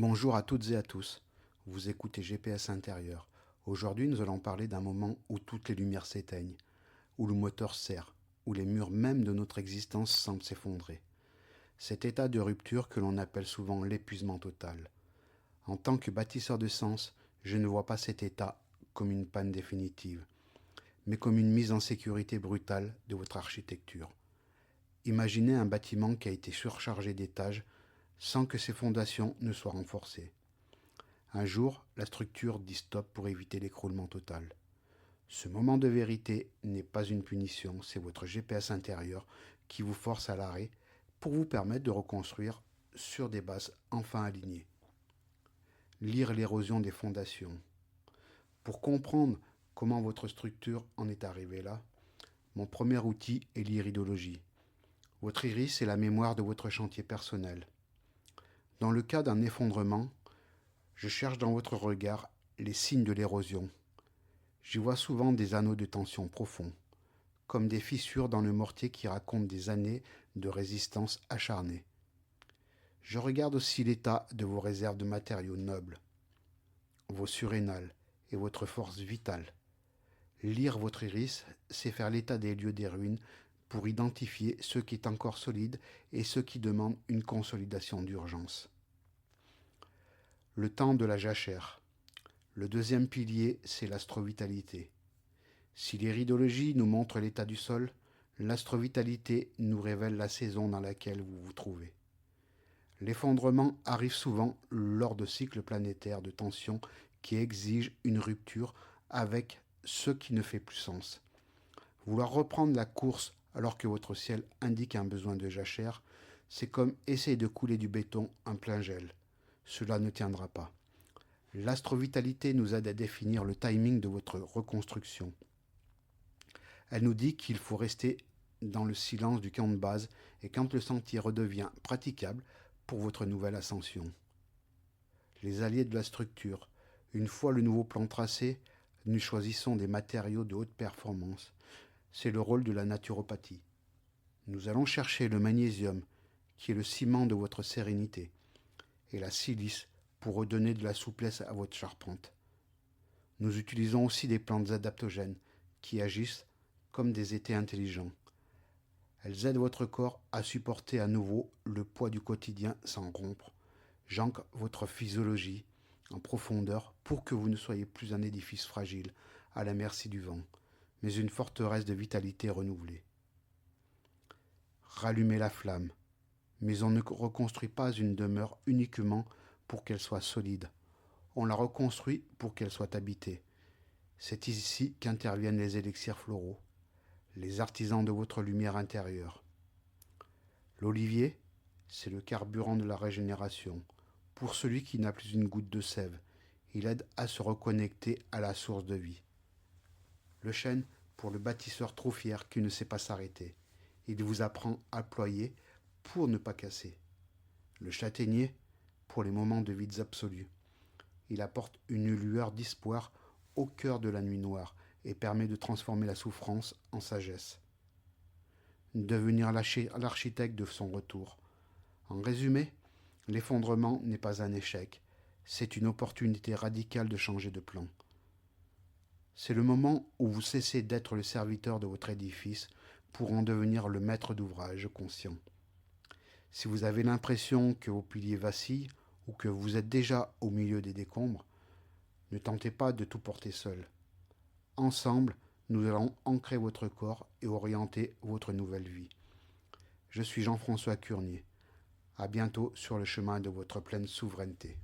Bonjour à toutes et à tous, vous écoutez GPS intérieur. Aujourd'hui nous allons parler d'un moment où toutes les lumières s'éteignent, où le moteur serre, où les murs même de notre existence semblent s'effondrer. Cet état de rupture que l'on appelle souvent l'épuisement total. En tant que bâtisseur de sens, je ne vois pas cet état comme une panne définitive, mais comme une mise en sécurité brutale de votre architecture. Imaginez un bâtiment qui a été surchargé d'étages sans que ses fondations ne soient renforcées. Un jour, la structure dit stop pour éviter l'écroulement total. Ce moment de vérité n'est pas une punition, c'est votre GPS intérieur qui vous force à l'arrêt pour vous permettre de reconstruire sur des bases enfin alignées. Lire l'érosion des fondations. Pour comprendre comment votre structure en est arrivée là, mon premier outil est l'iridologie. Votre iris est la mémoire de votre chantier personnel. Dans le cas d'un effondrement, je cherche dans votre regard les signes de l'érosion. J'y vois souvent des anneaux de tension profonds, comme des fissures dans le mortier qui racontent des années de résistance acharnée. Je regarde aussi l'état de vos réserves de matériaux nobles, vos surrénales et votre force vitale. Lire votre iris, c'est faire l'état des lieux des ruines pour identifier ce qui est encore solide et ce qui demande une consolidation d'urgence. Le temps de la jachère. Le deuxième pilier, c'est l'astrovitalité. Si l'iridologie nous montre l'état du sol, l'astrovitalité nous révèle la saison dans laquelle vous vous trouvez. L'effondrement arrive souvent lors de cycles planétaires de tension qui exigent une rupture avec ce qui ne fait plus sens. Vouloir reprendre la course alors que votre ciel indique un besoin de jachère, c'est comme essayer de couler du béton en plein gel. Cela ne tiendra pas. L'astrovitalité nous aide à définir le timing de votre reconstruction. Elle nous dit qu'il faut rester dans le silence du camp de base et quand le sentier redevient praticable pour votre nouvelle ascension. Les alliés de la structure. Une fois le nouveau plan tracé, nous choisissons des matériaux de haute performance. C'est le rôle de la naturopathie. Nous allons chercher le magnésium, qui est le ciment de votre sérénité, et la silice pour redonner de la souplesse à votre charpente. Nous utilisons aussi des plantes adaptogènes qui agissent comme des étés intelligents. Elles aident votre corps à supporter à nouveau le poids du quotidien sans rompre. J'ancre votre physiologie en profondeur pour que vous ne soyez plus un édifice fragile à la merci du vent, mais une forteresse de vitalité renouvelée. Rallumer la flamme, mais on ne reconstruit pas une demeure uniquement pour qu'elle soit solide. On la reconstruit pour qu'elle soit habitée. C'est ici qu'interviennent les élixirs floraux, les artisans de votre lumière intérieure. L'olivier, c'est le carburant de la régénération. Pour celui qui n'a plus une goutte de sève, il aide à se reconnecter à la source de vie. Le chêne, pour le bâtisseur trop fier qui ne sait pas s'arrêter. Il vous apprend à ployer pour ne pas casser. Le châtaignier, pour les moments de vides absolus. Il apporte une lueur d'espoir au cœur de la nuit noire et permet de transformer la souffrance en sagesse. Devenir l'architecte de son retour. En résumé, l'effondrement n'est pas un échec, c'est une opportunité radicale de changer de plan. C'est le moment où vous cessez d'être le serviteur de votre édifice pour en devenir le maître d'ouvrage conscient. Si vous avez l'impression que vos piliers vacillent ou que vous êtes déjà au milieu des décombres, ne tentez pas de tout porter seul. Ensemble, nous allons ancrer votre corps et orienter votre nouvelle vie. Je suis Jean-François Curnier. À bientôt sur le chemin de votre pleine souveraineté.